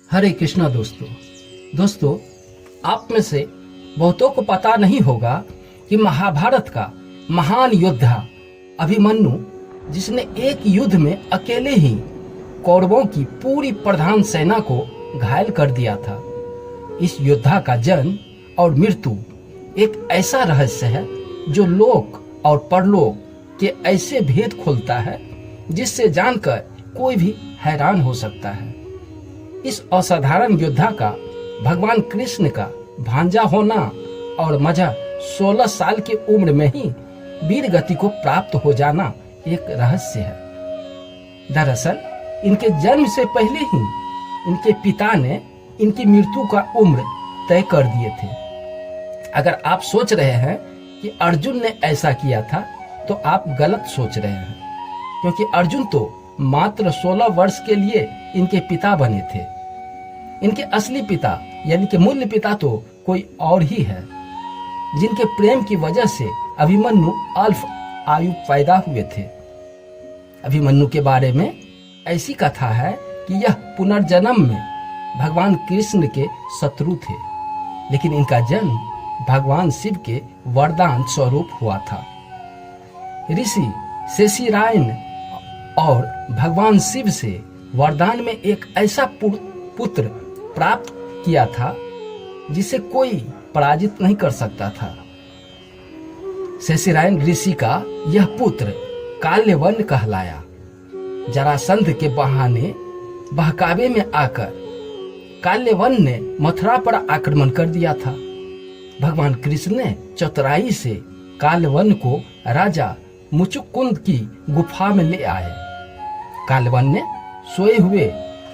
हरे कृष्णा दोस्तों, आप में से बहुतों को पता नहीं होगा कि महाभारत का महान योद्धा अभिमन्यु, जिसने एक युद्ध में अकेले ही कौरवों की पूरी प्रधान सेना को घायल कर दिया था। इस योद्धा का जन्म और मृत्यु एक ऐसा रहस्य है जो लोक और परलोक के ऐसे भेद खोलता है जिससे जानकर कोई भी हैरान हो सकता है। इस असाधारण योद्धा का भगवान कृष्ण का भांजा होना और मजा 16 साल की उम्र में ही वीर गति को प्राप्त हो जाना एक रहस्य है। दरअसल इनके जन्म से पहले ही इनके पिता ने इनकी मृत्यु का उम्र तय कर दिए थे। अगर आप सोच रहे हैं कि अर्जुन ने ऐसा किया था तो आप गलत सोच रहे हैं, क्योंकि अर्जुन तो मात्र 16 वर्ष के लिए इनके पिता बने थे। इनके असली पिता यानी कि मूल पिता तो कोई और ही है, जिनके प्रेम की वजह से अभिमन्यु अल्प आयु पैदा हुए थे। अभिमन्यु के बारे में ऐसी कथा है कि यह पुनर्जन्म में भगवान कृष्ण के शत्रु थे, लेकिन इनका जन्म भगवान शिव के वरदान स्वरूप हुआ था। ऋषि शेषिरायन और भगवान शिव से वरदान में एक ऐसा पुत्र प्राप्त किया था जिसे कोई पराजित नहीं कर सकता था। शेषिरायन ऋषि का यह पुत्र काल्यवन कहलाया। जरासंध के बहाने बहकावे में आकर काल्यवन ने मथुरा पर आक्रमण कर दिया था। भगवान कृष्ण ने चतुराई से काल्यवन को राजा मुचुकुंद की गुफा में ले आए। काल्यवन ने सोए हुए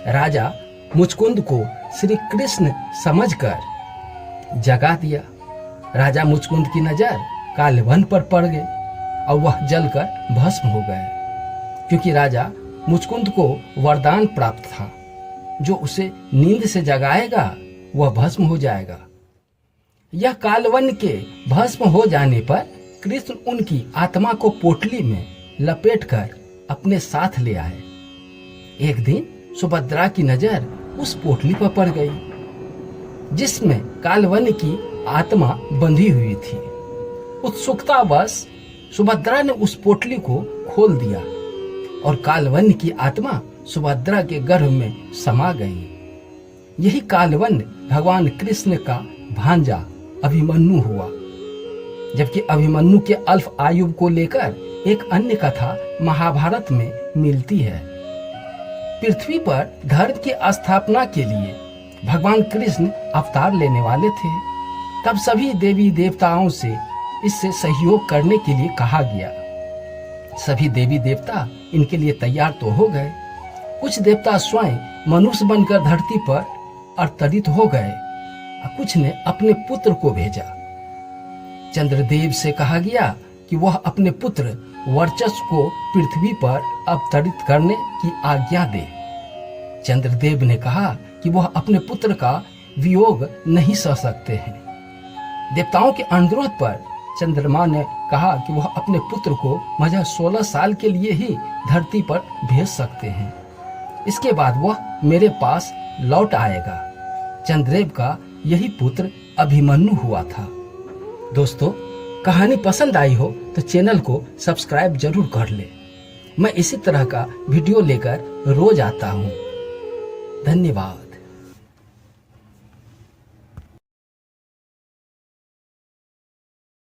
राजा मुचकुंद को श्री कृष्ण समझकर जगा दिया। राजा मुचकुंद की नजर काल्यवन पर पड़ गई और वह जलकर भस्म हो गए, क्योंकि राजा मुचकुंद को वरदान प्राप्त था, जो उसे नींद से जगाएगा वह भस्म हो जाएगा। यह काल्यवन के भस्म हो जाने पर कृष्ण उनकी आत्मा को पोटली में लपेटकर अपने साथ ले आए। एक दिन सुभद्रा की नजर उस पोटली पर पड़ गई, जिसमें काल्यवन की आत्मा बंधी हुई थी। उत्सुकतावश सुभद्रा ने उस पोटली को खोल दिया और काल्यवन की आत्मा सुभद्रा के गर्भ में समा गई। यही काल्यवन भगवान कृष्ण का भांजा अभिमन्यु हुआ। जबकि अभिमन्यु के अल्प आयु को लेकर एक अन्य कथा महाभारत में मिलती है। पृथ्वी पर धर्म की स्थापना के लिए भगवान कृष्ण अवतार लेने वाले थे। तब सभी देवी देवताओं से इससे सहयोग करने के लिए कहा गया। सभी देवी देवता इनके लिए तैयार तो हो गए। कुछ देवता स्वयं मनुष्य बनकर धरती पर अवतरित हो गए और कुछ ने अपने पुत्र को भेजा। चंद्रदेव से कहा गया कि वह अपने पुत्र वर्चस्व को पृथ्वी पर अवतरित करने की आज्ञा दे। चंद्रदेव ने कहा कि वह अपने पुत्र का वियोग नहीं सह सकते हैं। देवताओं के अनुरोध पर चंद्रमा ने कहा कि वह अपने पुत्र को महज 16 साल के लिए ही धरती पर भेज सकते हैं। इसके बाद वह मेरे पास लौट आएगा। चंद्रदेव का यही पुत्र अभिमन्यु हुआ था। दोस्तों, कहानी पसंद आई हो तो चैनल को सब्सक्राइब जरूर कर ले। मैं इसी तरह का वीडियो लेकर रोज आता हूँ। धन्यवाद।